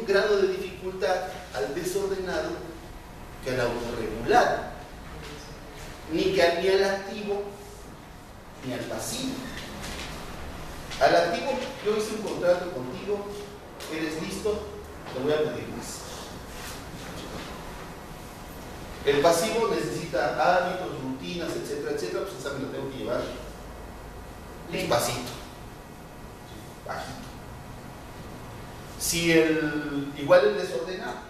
grado de dificultad al desordenado que al autorregulado, ni al activo ni al pasivo. Al activo, yo hice un contrato contigo, eres listo, te voy a pedir más. El pasivo necesita hábitos, rutinas, etcétera, etcétera, pues esa me la tengo que llevar despacito, bajito. Si igual el desordenado,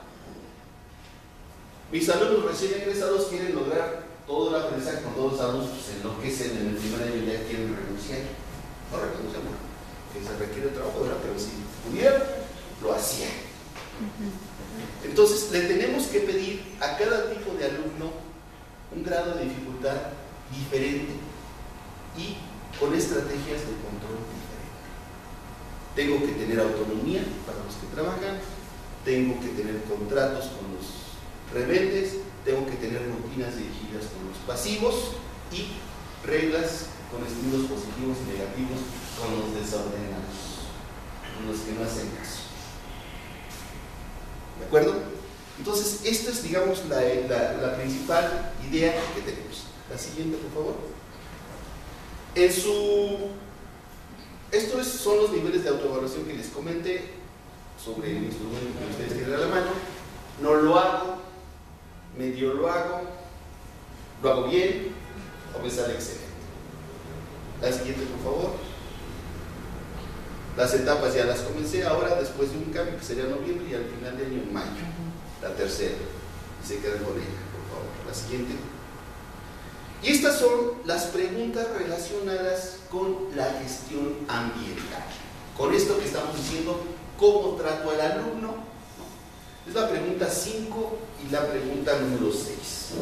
mis alumnos recién egresados quieren lograr todo el aprendizaje con todos los alumnos, pues enloquecen en el primer año y ya quieren renunciar. No renuncian, que se requiere trabajo, ¿verdad? Pero si pudieran, lo hacían. Entonces, le tenemos que pedir a cada tipo de alumno un grado de dificultad diferente y con estrategias de control diferentes. Tengo que tener autonomía para los que trabajan, tengo que tener contratos con los rebeldes, tengo que tener rutinas dirigidas con los pasivos y reglas con estímulos positivos y negativos con los desordenados, con los que no hacen caso. ¿De acuerdo? Entonces, esta es, digamos, la principal idea que tenemos. La siguiente, por favor. Estos son los niveles de autoevaluación que les comenté sobre el instrumento que ustedes tienen a la mano. No lo hago, medio lo hago bien o me sale excelente. La siguiente, por favor. Las etapas ya las comencé ahora, después de un cambio que sería noviembre y al final de año en mayo. La tercera. Y se quedan con ella, por favor. La siguiente. Y estas son las preguntas relacionadas con la gestión ambiental. Con esto que estamos diciendo, ¿cómo trato al alumno? Es la pregunta 5 y la pregunta número 6.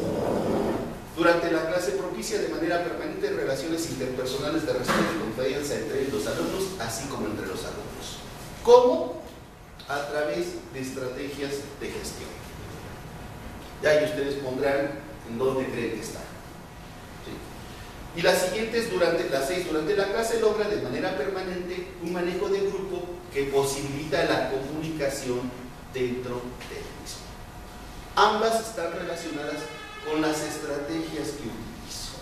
Durante la clase propicia de manera permanente relaciones interpersonales de respeto y confianza entre los alumnos, así como entre los alumnos. ¿Cómo? A través de estrategias de gestión. Ya ahí ustedes pondrán en dónde creen que están. ¿Sí? Y la siguiente es la 6. Durante la clase logra de manera permanente un manejo de grupo que posibilita la comunicación dentro del mismo. Ambas están relacionadas con las estrategias que utilizo.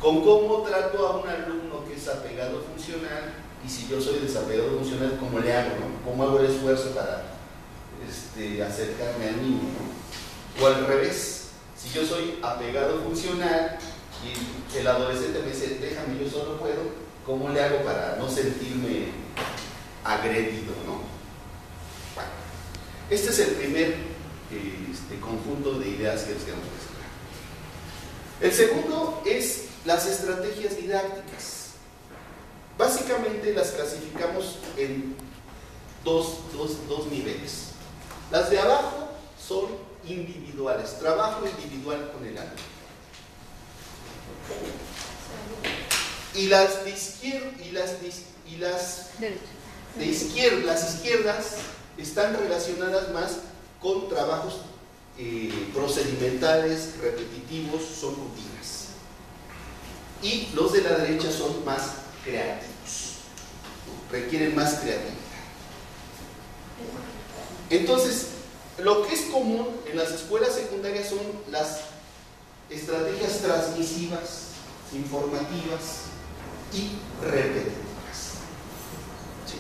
Con cómo trato a un alumno que es apegado funcional, y si yo soy desapegado funcional, ¿cómo le hago? ¿No? ¿Cómo hago el esfuerzo para acercarme al niño? ¿No? O al revés, si yo soy apegado funcional y el adolescente me dice, déjame, yo solo puedo, ¿cómo le hago para no sentirme agredido? ¿No? Bueno, este es el primer conjunto de ideas que les queremos presentar. El segundo es las estrategias didácticas. Básicamente las clasificamos en dos niveles. Las de abajo son individuales, trabajo individual con el alumno. Y las de izquierda, las izquierdas están relacionadas más con trabajos procedimentales, repetitivos, son rutinas. Y los de la derecha son más creativos, requieren más creatividad. Entonces, lo que es común en las escuelas secundarias son las estrategias transmisivas, informativas y repetitivas. ¿Sí?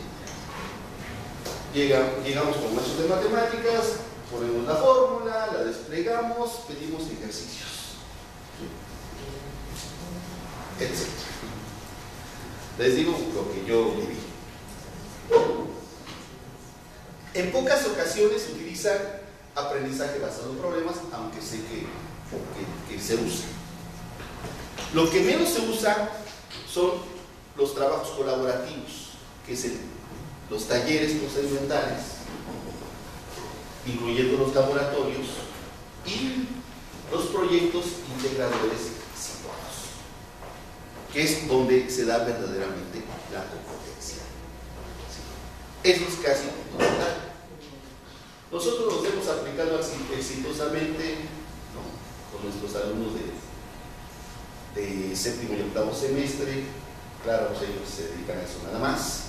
Llegamos con maestros de matemáticas, ponemos la fórmula, la desplegamos, pedimos ejercicios, etc. Les digo lo que yo viví. En pocas ocasiones se utiliza aprendizaje basado en problemas, aunque sé que se usa. Lo que menos se usa son los trabajos colaborativos, que es los talleres procedimentales, incluyendo los laboratorios y los proyectos integradores situados, que es donde se da verdaderamente la competencia. Eso es casi fundamental. Nosotros los hemos aplicado exitosamente, ¿no?, con nuestros alumnos de séptimo y octavo semestre. Claro, pues ellos se dedican a eso nada más.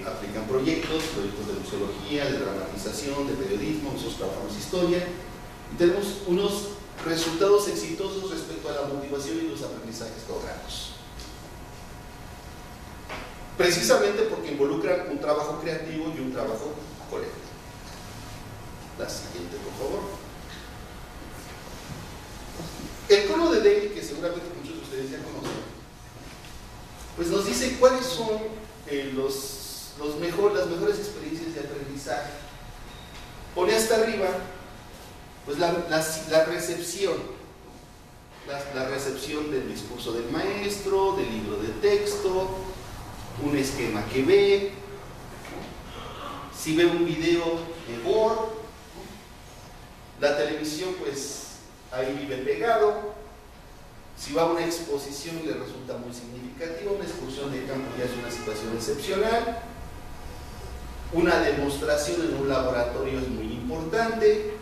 aplican proyectos de museología, de dramatización, de periodismo. Nosotros trabajamos historia y tenemos unos resultados exitosos respecto a la motivación y los aprendizajes logrados. Precisamente porque involucran un trabajo creativo y un trabajo colectivo. La siguiente, por favor. El cono de Dale, que seguramente muchos de ustedes ya conocen, pues nos dice cuáles son las mejores experiencias de aprendizaje. Pone hasta arriba pues la recepción del discurso del maestro, del libro de texto, un esquema que ve, si ve un video mejor, la televisión pues ahí vive pegado, si va a una exposición le resulta muy significativa, una excursión de campo ya es una situación excepcional, una demostración en un laboratorio es muy importante,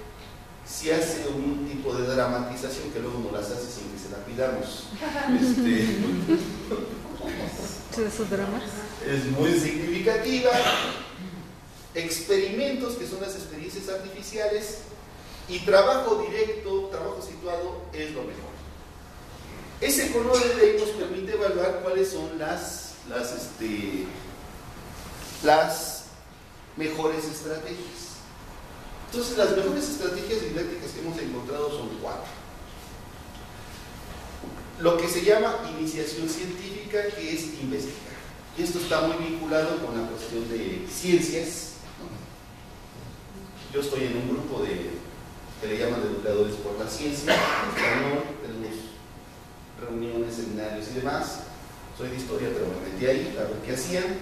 si hace un tipo de dramatización que luego no las hace sin que se la pidamos, ¿Esos dramas? Es muy significativa. Experimentos, que son las experiencias artificiales, y trabajo directo, trabajo situado, es lo mejor. Ese cono de Dale nos permite evaluar cuáles son las mejores estrategias. Entonces, las mejores estrategias didácticas que hemos encontrado son 4. Lo que se llama iniciación científica, que es investigar. Y esto está muy vinculado con la cuestión de ciencias, ¿no? Yo estoy en un grupo que le llaman educadores por la ciencia, tenemos reuniones, seminarios y demás. Soy de historia, pero me metí ahí a ver qué hacían.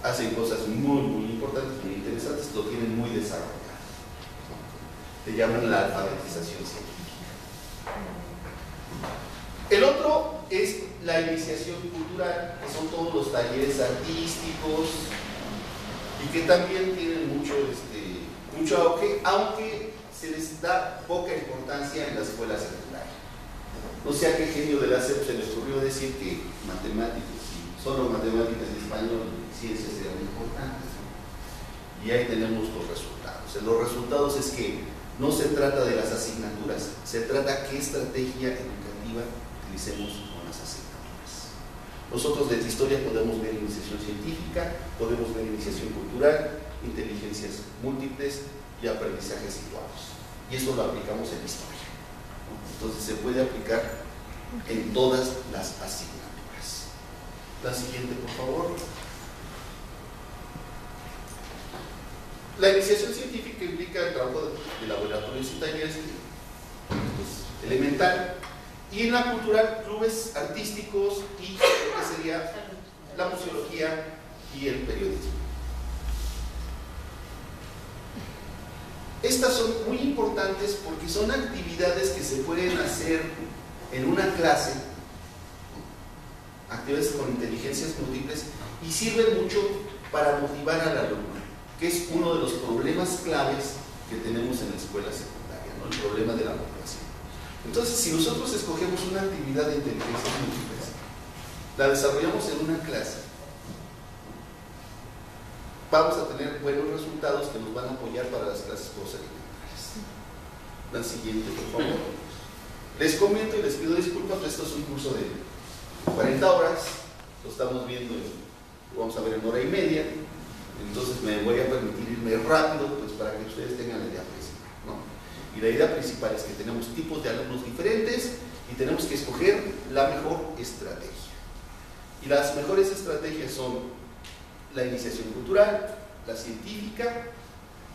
Hacen cosas muy, muy importantes, muy interesantes, lo tienen muy desarrollado. Le llaman la alfabetización científica. El otro es la iniciación cultural, que son todos los talleres artísticos y que también tienen mucho auge, aunque se les da poca importancia en la escuela secundaria. No sé a qué genio de la SEP se les ocurrió decir que matemáticas, solo matemáticas y español y ciencias eran importantes, ¿no? Y ahí tenemos los resultados. Los resultados es que no se trata de las asignaturas, se trata qué estrategia educativa utilicemos con las asignaturas. Nosotros desde historia podemos ver iniciación científica, podemos ver iniciación cultural, inteligencias múltiples y aprendizajes situados. Y eso lo aplicamos en historia. Entonces se puede aplicar en todas las asignaturas. La siguiente, por favor. La iniciación científica implica el trabajo de laboratorios y talleres, pues, elemental. Y en la cultural, clubes artísticos y lo que sería la museología y el periodismo. Estas son muy importantes porque son actividades que se pueden hacer en una clase, actividades con inteligencias múltiples, y sirven mucho para motivar al alumno, que es uno de los problemas claves que tenemos en la escuela secundaria, ¿no? El problema de la motivación. Entonces, si nosotros escogemos una actividad de inteligencias múltiples, la desarrollamos en una clase, vamos a tener buenos resultados que nos van a apoyar para las clases procedimentales. La siguiente, por favor. Les comento y les pido disculpas, esto es un curso de 40 horas, lo estamos viendo, lo vamos a ver en hora y media, entonces me voy a permitir irme rápido, pues para que ustedes tengan la idea principal, ¿no? Y la idea principal es que tenemos tipos de alumnos diferentes y tenemos que escoger la mejor estrategia. Y las mejores estrategias son la iniciación cultural, la científica,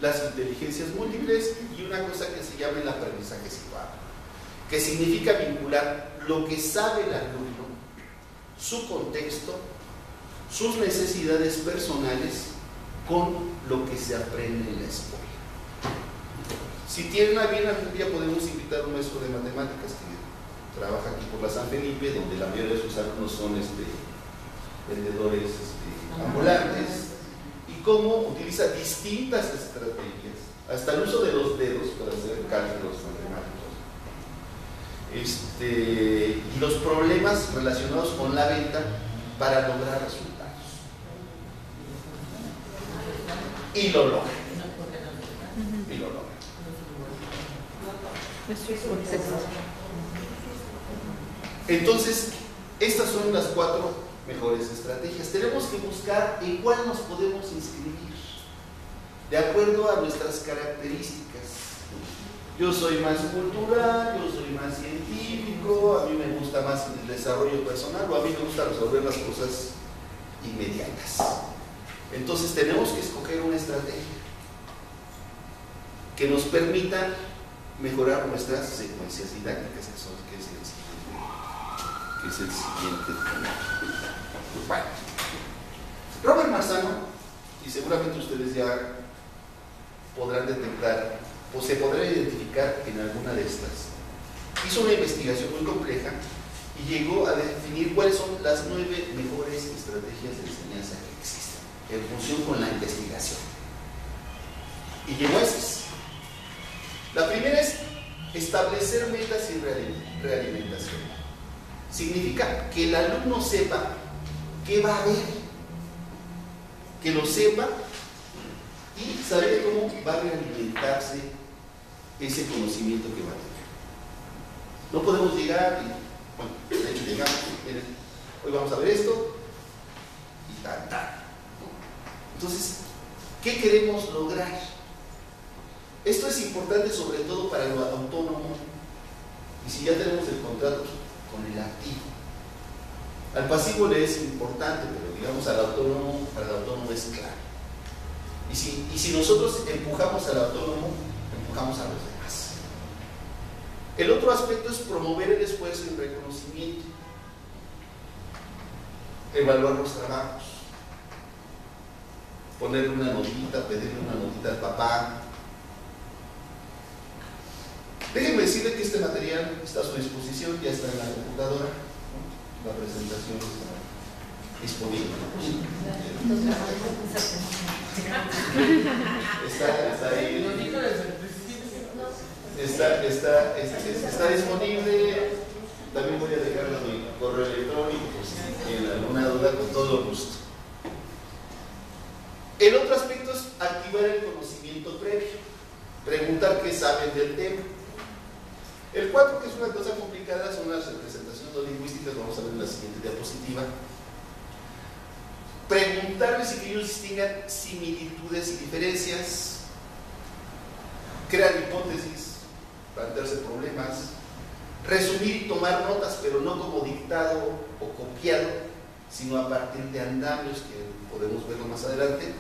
las inteligencias múltiples y una cosa que se llama el aprendizaje situado, que significa vincular lo que sabe el alumno, su contexto, sus necesidades personales con lo que se aprende en la escuela. Si tienen a bien algún día podemos invitar a un maestro de matemáticas que trabaja aquí por la San Felipe, donde la mayoría de sus alumnos son vendedores ambulantes, y cómo utiliza distintas estrategias, hasta el uso de los dedos para hacer cálculos matemáticos, y los problemas relacionados con la venta para lograr resultados. y lo logra. Y lo logra. Entonces, estas son las 4 mejores estrategias. Tenemos que buscar en cuál nos podemos inscribir de acuerdo a nuestras características. Yo soy más cultural, yo soy más científico, a mí me gusta más el desarrollo personal, o a mí me gusta resolver las cosas inmediatas. Entonces tenemos que escoger una estrategia que nos permita mejorar nuestras secuencias didácticas, que es el siguiente tema. Bueno, Robert Marzano, y seguramente ustedes ya podrán detectar o se podrá identificar en alguna de estas, hizo una investigación muy compleja y llegó a definir cuáles son las 9 mejores estrategias de enseñanza que existen en función con la investigación, y llegó a esas. La primera es establecer metas y realimentación. Significa que el alumno sepa qué va a ver, que lo sepa y saber cómo va a realimentarse ese conocimiento que va a tener. No podemos llegar y, bueno, de hecho llegamos, miren, hoy vamos a ver esto y tal. Entonces, ¿qué queremos lograr? Esto es importante sobre todo para el autónomo, y si ya tenemos el contrato con el activo. Al pasivo le es importante, pero digamos para el autónomo es clave. Y si nosotros empujamos al autónomo, empujamos a los demás. El otro aspecto es promover el esfuerzo y el reconocimiento. Evaluar los trabajos. Ponerle una notita, pedirle una notita al papá. Déjenme decirle que este material está a su disposición, ya está en la computadora, ¿no? La presentación está disponible. Está ahí. Está disponible. También voy a dejarlo en mi correo electrónico, pues, si tienen alguna duda, con todo gusto. El otro aspecto es activar el conocimiento previo, preguntar qué saben del tema. El 4, que es una cosa complicada, son las representaciones no lingüísticas, vamos a ver en la siguiente diapositiva. Preguntarles si ellos distingan similitudes y diferencias, crear hipótesis, plantearse problemas, resumir y tomar notas, pero no como dictado o copiado, sino a partir de andamios que podemos verlo más adelante.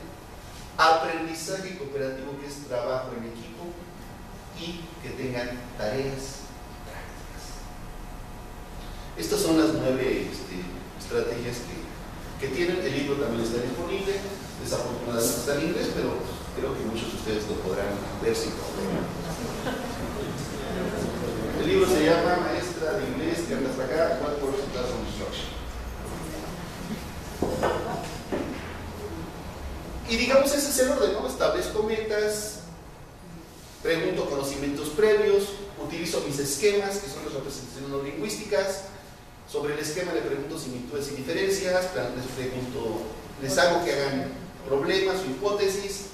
Aprendizaje cooperativo, que es trabajo en equipo, y que tengan tareas prácticas. Estas son las 9 estrategias que tienen. El libro también está disponible, desafortunadamente está en inglés, pero creo que muchos de ustedes lo podrán ver sin problema. El libro se llama Maestra de Inglés que anda hasta acá, What Works in Classroom Instruction. Y digamos, ese es el orden, ¿no? Establezco metas, pregunto conocimientos previos, utilizo mis esquemas, que son las representaciones no lingüísticas. Sobre el esquema le pregunto similitudes y diferencias, les hago que hagan problemas o hipótesis,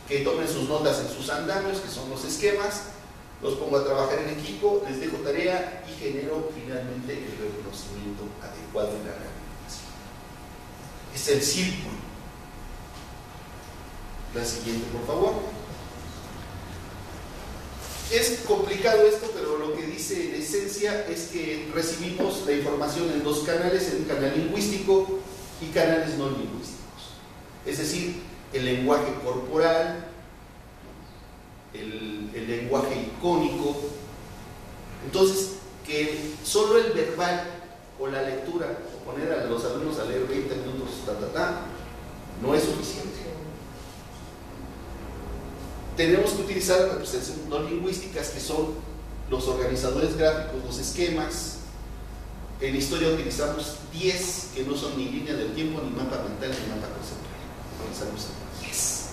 que tomen sus notas en sus andamios, que son los esquemas, los pongo a trabajar en equipo, les dejo tarea y genero finalmente el reconocimiento adecuado en la realimentación. Es el círculo. La siguiente, por favor. Es complicado esto, pero lo que dice en esencia es que recibimos la información en 2 canales, en un canal lingüístico y canales no lingüísticos. Es decir, el lenguaje corporal, el lenguaje icónico. Entonces, que solo el verbal o la lectura, o poner a los alumnos a leer 20 minutos, no es suficiente. Tenemos que utilizar las representaciones no lingüísticas, que son los organizadores gráficos, los esquemas. En historia utilizamos 10, que no son ni línea del tiempo, ni mapa mental, ni mapa conceptual. Utilizamos 10.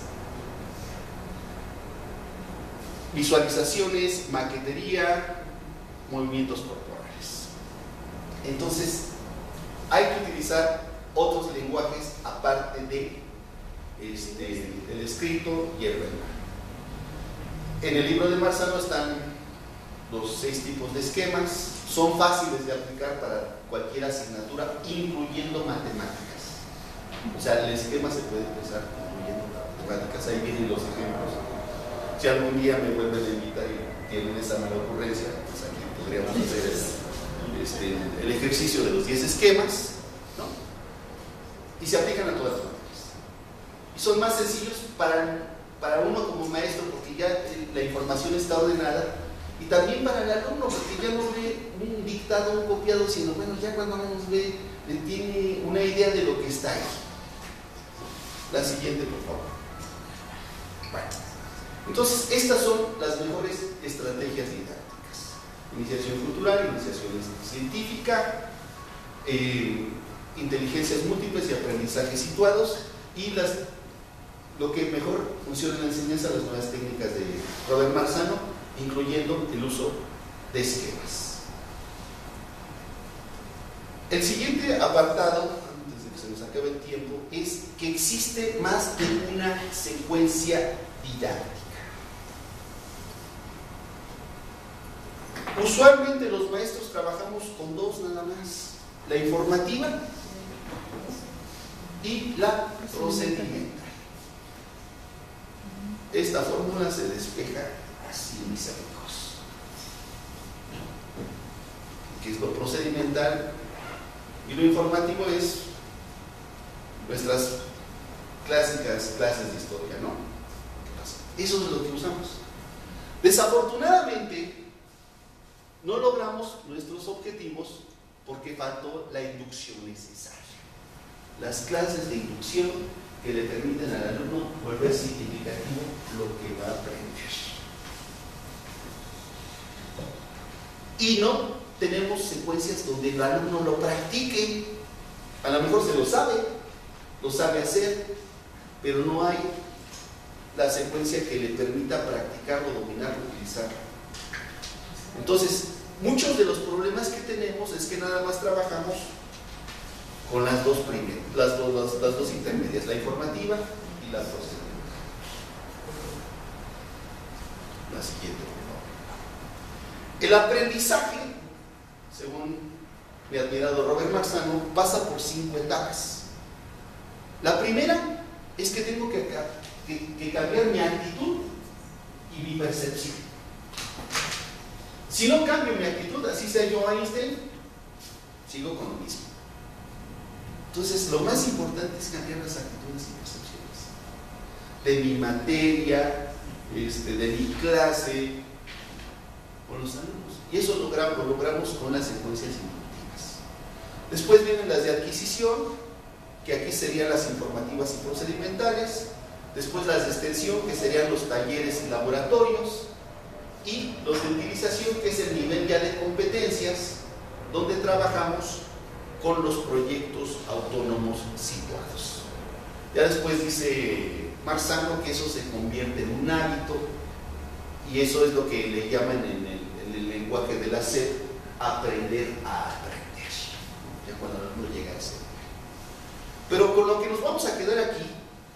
Visualizaciones, maquetería, movimientos corporales. Entonces, hay que utilizar otros lenguajes aparte de el escrito y el verbal. En el libro de Marzano están los 6 tipos de esquemas, son fáciles de aplicar para cualquier asignatura, incluyendo matemáticas. O sea, el esquema se puede empezar incluyendo matemáticas, ahí vienen los ejemplos. Si algún día me vuelven a invitar y tienen esa mala ocurrencia, pues aquí podríamos hacer el ejercicio de los 10 esquemas, ¿no? Y se aplican a todas las materias. Y son más sencillos para uno como maestro, porque ya la información está ordenada, y también para el alumno, porque ya no ve un dictado, un copiado, sino bueno, ya cuando menos ve, tiene una idea de lo que está ahí. La siguiente, por favor. Bueno, entonces estas son las mejores estrategias didácticas: iniciación cultural, iniciación científica, inteligencias múltiples y aprendizajes situados, y lo que mejor funciona en la enseñanza, las nuevas técnicas de Robert Marzano, incluyendo el uso de esquemas. El siguiente apartado, antes de que se nos acabe el tiempo, es que existe más de una secuencia didáctica. Usualmente los maestros trabajamos con 2 nada más: la informativa y la procedimental. Esta fórmula se despeja así, mis amigos. ¿Qué es lo procedimental? Y lo informativo es nuestras clásicas clases de historia, ¿no? Eso es lo que usamos. Desafortunadamente, no logramos nuestros objetivos porque faltó la inducción necesaria. Las clases de inducción que le permiten al alumno volver significativo lo que va a aprender. Y no tenemos secuencias donde el alumno lo practique. A lo mejor se lo sabe hacer, pero no hay la secuencia que le permita practicarlo, dominarlo, utilizarlo. Entonces, muchos de los problemas que tenemos es que nada más trabajamos con las dos primeras, las dos intermedias, la informativa y la procedimental. La siguiente, por favor. El aprendizaje, según mi admirado Robert Marzano, pasa por 5 etapas. La primera es que tengo que cambiar mi actitud y mi percepción. Si no cambio mi actitud, así sea yo Einstein, sigo con lo mismo. Entonces, lo más importante es cambiar las actitudes y percepciones de mi materia, de mi clase, con los alumnos. Y eso lo logramos con las secuencias inductivas. Después vienen las de adquisición, que aquí serían las informativas y procedimentales. Después las de extensión, que serían los talleres y laboratorios. Y los de utilización, que es el nivel ya de competencias, donde trabajamos con los proyectos autónomos situados. Ya después dice Marzano que eso se convierte en un hábito, y eso es lo que le llaman en el lenguaje de la SED aprender a aprender, ya cuando uno llega a ese nivel. Pero con lo que nos vamos a quedar aquí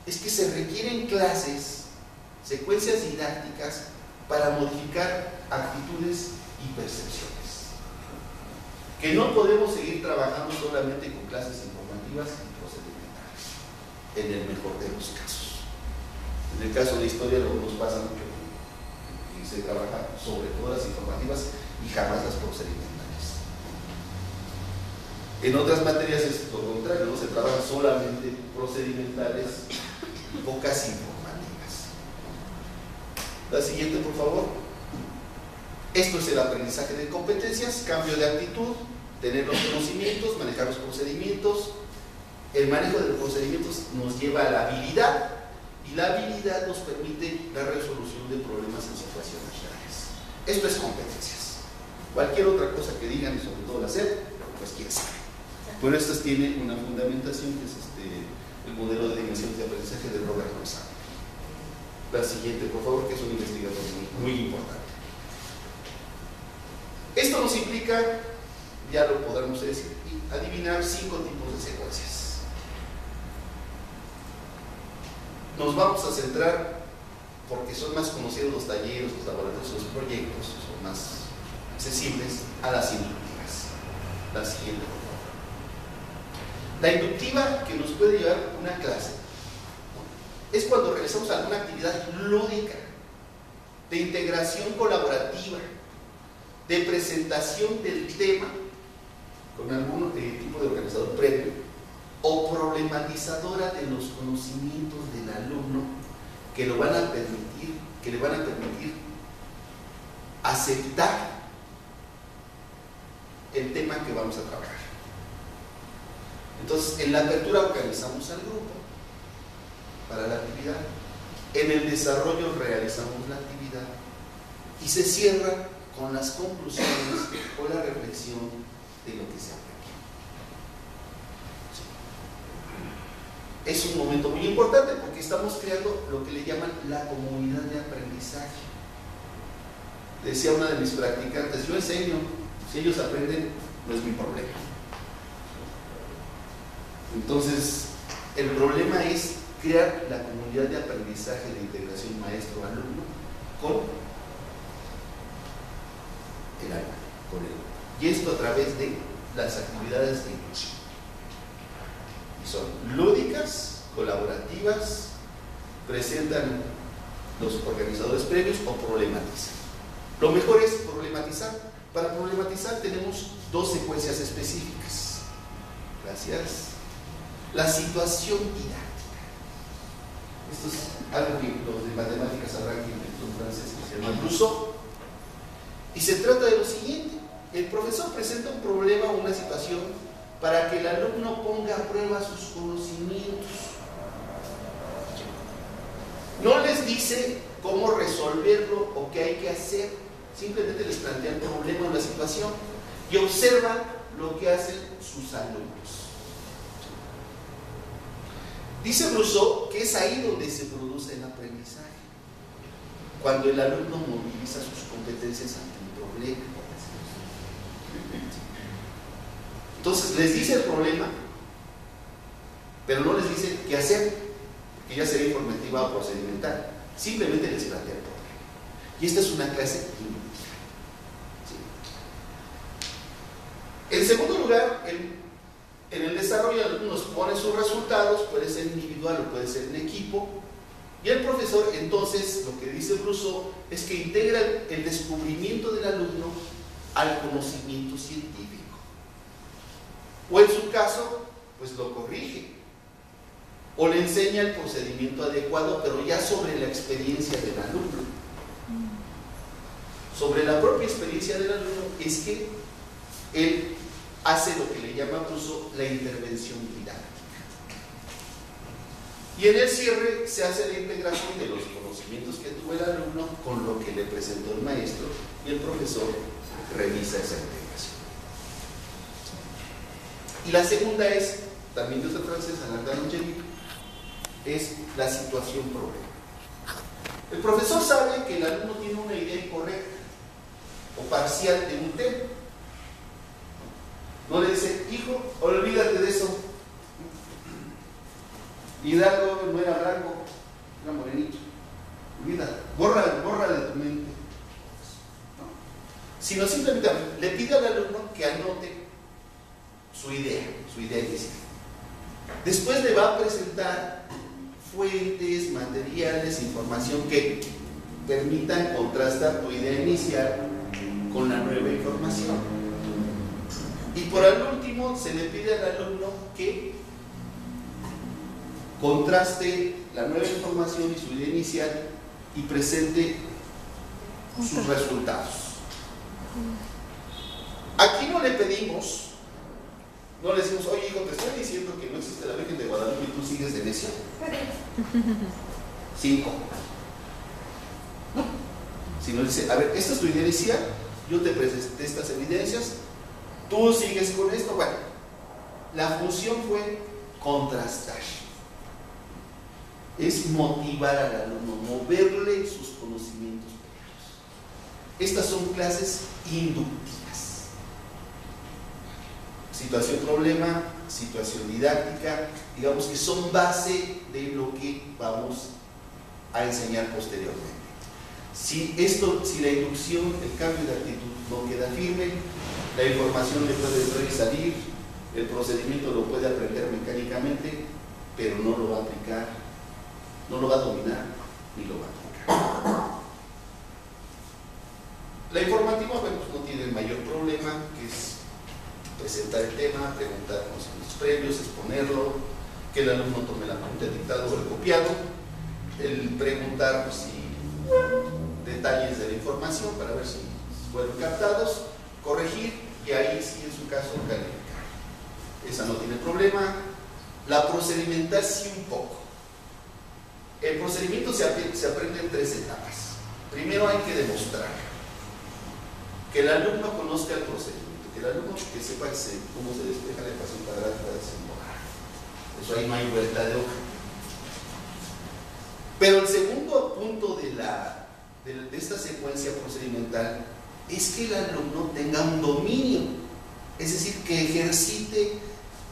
es que se requieren clases, secuencias didácticas para modificar actitudes y percepciones. Que no podemos seguir trabajando solamente con clases informativas y procedimentales, en el mejor de los casos. En el caso de historia nos pasa mucho y se trabaja sobre todo las informativas y jamás las procedimentales. En otras materias es lo contrario, no se trabaja solamente procedimentales y pocas informativas. La siguiente, por favor. Esto es el aprendizaje de competencias: cambio de actitud, tener los conocimientos, manejar los procedimientos. El manejo de los procedimientos nos lleva a la habilidad, y la habilidad nos permite la resolución de problemas en situaciones reales. Esto es competencias. Cualquier otra cosa que digan, y sobre todo la SED, pues quién sabe. Pero esto tiene una fundamentación, que es el modelo de dimensiones de aprendizaje de Robert Marzano. La siguiente, por favor, que es un investigador muy importante. Esto nos implica, ya lo podremos decir, adivinar 5 tipos de secuencias. nos vamos a centrar, porque son más conocidos los talleres, los laboratorios, los proyectos, son más accesibles, a las inductivas. La siguiente, por favor. La inductiva que nos puede llevar una clase, ¿no?, es cuando realizamos alguna actividad lúdica, de integración colaborativa, de presentación del tema con algún tipo de organizador previo, o problematizadora de los conocimientos del alumno que le van a permitir aceptar el tema que vamos a trabajar. Entonces, en la apertura organizamos al grupo para la actividad, en el desarrollo realizamos la actividad y se cierra con las conclusiones o la reflexión de lo que se aprendió. Es un momento muy importante porque estamos creando lo que le llaman la comunidad de aprendizaje. Decía una de mis practicantes, yo enseño, si ellos aprenden, no es mi problema. Entonces, el problema es crear la comunidad de aprendizaje de integración maestro-alumno con el alumno, con el grupo. Y esto a través de las actividades de inclusión. Y son lúdicas, colaborativas, presentan los organizadores previos o problematizan. Lo mejor es problematizar. Para problematizar tenemos dos secuencias específicas. Gracias. La situación didáctica. Esto es algo que los de matemáticas sabrán que inventó un francés que se llama Rousseau. Y se trata de lo siguiente: el profesor presenta un problema o una situación para que el alumno ponga a prueba sus conocimientos. No les dice cómo resolverlo o qué hay que hacer, simplemente les plantea el problema o la situación y observa lo que hacen sus alumnos. Dice Rousseau que es ahí donde se produce el aprendizaje, cuando el alumno moviliza sus competencias ante un problema. Entonces les dice el problema, pero no les dice qué hacer, porque ya sería informativa o procedimental. Simplemente les plantea el problema. Y esta es una clase inductiva. ¿Sí? En segundo lugar, en el desarrollo el alumno nos pone sus resultados, puede ser individual o puede ser en equipo, y el profesor entonces, lo que dice Rousseau, es que integra el descubrimiento del alumno al conocimiento científico. O en su caso, pues lo corrige o le enseña el procedimiento adecuado, pero ya sobre la experiencia del alumno. Sobre la propia experiencia del alumno es que él hace lo que le llama Rousseau la intervención didáctica. Y en el cierre se hace la integración de los conocimientos que tuvo el alumno con lo que le presentó el maestro, y el profesor revisa esa integración. Y la segunda es, también de otra francesa, Nathan Angélique, es la situación problema. El profesor sabe que el alumno tiene una idea incorrecta o parcial de un tema. No le dice, hijo, olvídate de eso. Hidalgo no era blanco, era morenito. Olvídate, borra de tu mente. ¿No? Sino simplemente le pide al alumno que anote su idea inicial. Después le va a presentar fuentes, materiales, información que permitan contrastar tu idea inicial con la nueva información. Y por el último se le pide al alumno que contraste la nueva información y su idea inicial y presente sus resultados. Aquí no le pedimos, no le decimos, oye hijo, te estoy diciendo que no existe la Virgen de Guadalupe y tú sigues de necio. 5. No. Sino dice, a ver, esta es tu idea inicial, yo te presenté estas evidencias, tú sigues con esto. Bueno, la función fue contrastar. Es motivar al alumno, moverle sus conocimientos previos. Estas son clases inductivas. Situación problema, situación didáctica, digamos que son base de lo que vamos a enseñar posteriormente. Si la inducción, el cambio de actitud no queda firme, la información le puede entrar y salir, el procedimiento lo puede aprender mecánicamente, pero no lo va a aplicar, no lo va a dominar, ni lo va a aplicar. La informativa, bueno, pues no tiene el mayor problema, que es presentar el tema, preguntar conocimientos previos, exponerlo, que el alumno tome la pregunta dictado o el copiado, el preguntar pues, detalles de la información para ver si fueron captados, corregir y ahí sí en su caso calificar. Esa no tiene problema. La procedimental sí un poco. El procedimiento se aprende en 3 etapas. Primero hay que demostrar que el alumno conozca el procedimiento, que el alumno que sepa cómo se despeja la ecuación cuadrática de desembocar. Eso ahí no hay vuelta de hoja. Pero el segundo punto de esta secuencia procedimental es que el alumno tenga un dominio, es decir, que ejercite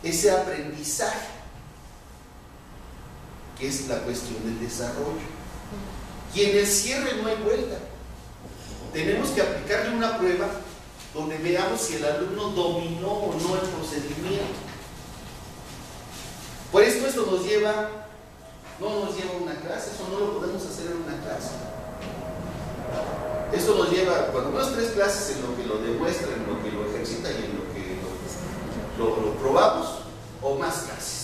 ese aprendizaje, que es la cuestión del desarrollo. Y en el cierre no hay vuelta. Tenemos que aplicarle una prueba donde veamos si el alumno dominó o no el procedimiento. Por esto no nos lleva a una clase, eso no lo podemos hacer en una clase. Esto nos lleva, por lo menos 3 clases en lo que lo demuestra, en lo que lo ejercita y en lo que lo probamos, o más clases.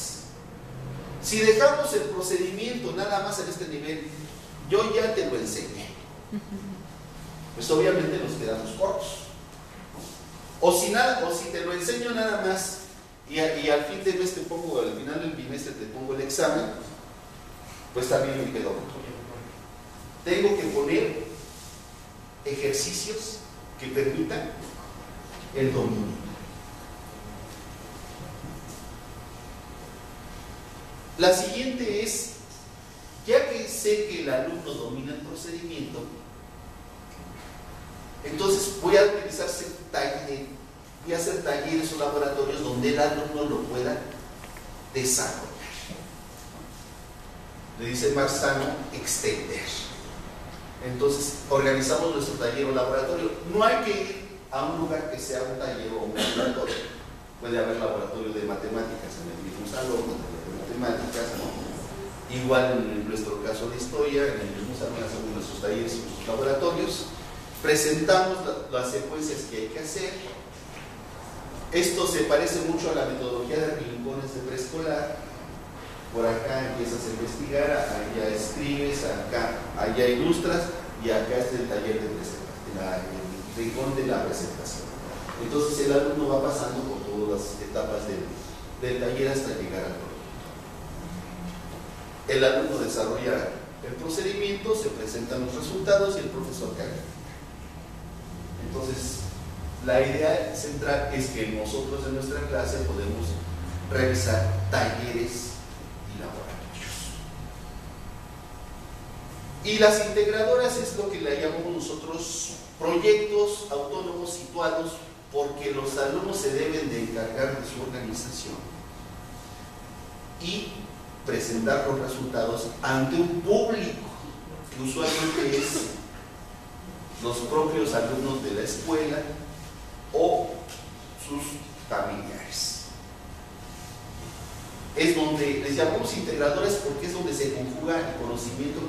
Si dejamos el procedimiento nada más en este nivel, yo ya te lo enseñé, pues obviamente nos quedamos cortos. O si te lo enseño nada más y al fin de mes al final del bimestre te pongo el examen, pues también me quedo corto. Tengo que poner ejercicios que permitan el dominio. La siguiente es, ya que sé que el alumno domina el procedimiento, entonces voy a hacer talleres o laboratorios donde el alumno lo pueda desarrollar. Le dice Marzano, extender. Entonces organizamos nuestro taller o laboratorio. No hay que ir a un lugar que sea un taller o un laboratorio. Puede haber laboratorio de matemáticas en el mismo salón, de matemáticas, ¿no? Igual en nuestro caso de historia, en el mismo salón hacemos nuestros talleres y nuestros laboratorios. Presentamos las secuencias que hay que hacer. Esto se parece mucho a la metodología de rincones de preescolar. Por acá empiezas a investigar, allá escribes, allá ilustras y acá es el taller de presentación, el rincón de la presentación. Entonces el alumno va pasando por todas las etapas del taller hasta llegar al producto. El alumno desarrolla el procedimiento, se presentan los resultados y el profesor califica. Entonces, la idea central es que nosotros en nuestra clase podemos realizar talleres y laboratorios. Y las integradoras es lo que le llamamos nosotros proyectos autónomos situados, porque los alumnos se deben de encargar de su organización y presentar los resultados ante un público que usualmente es los propios alumnos de la escuela o sus familiares. Es donde les llamamos integradores porque es donde se conjuga el conocimiento